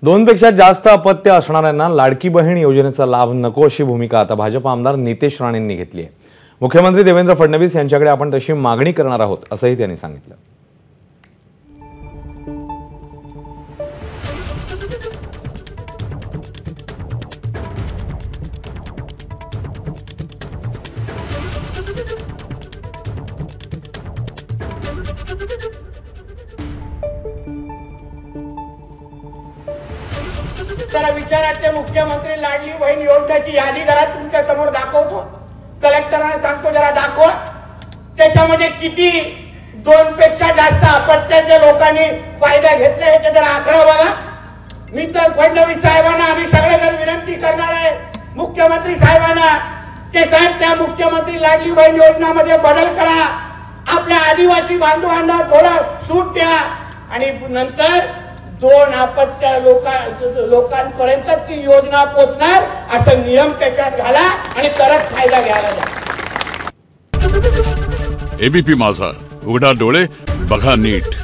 दोनपेक्षा जास्त अपत्य असणाऱ्यांना लाडकी बहीण योजनेचा लाभ नको अशी भूमिका आता भाजप आमदार नितेश राणेंनी घेतली आहे। मुख्यमंत्री देवेंद्र फडणवीस यांच्याकडे आपण तशी मागणी करणार आहोत असंही त्यांनी सांगितलं। त्याला विचारायचे मुख्यमंत्री लाडली बहीण योजनेची यादी जरा तुमच्या समोर दाखवतो, कलेक्टरांना सांगतो जरा दाखवा। त्याच्यामध्ये किती दोनपेक्षा जास्त अपत्याच्या लोकांनी फायदा घेतला हे जरा आकडा बघा। मी तर फडणवीस साहेबांना आम्ही सगळेजण विनंती करणार आहे मुख्यमंत्री साहेबांना की साहेब त्या मुख्यमंत्री लाडली बहीण योजनेमध्ये बदल करा, आपल्या आदिवासी बांधवांना थोडा सूट द्या आणि नंतर दोन अपत्य लोकांपर्यंत ती योजना पोहोचणार असं नियम त्याच्यात घाला आणि तरच फायदा घ्यायला द्या। एबीपी माझा, उघडा डोळे बघा नीट।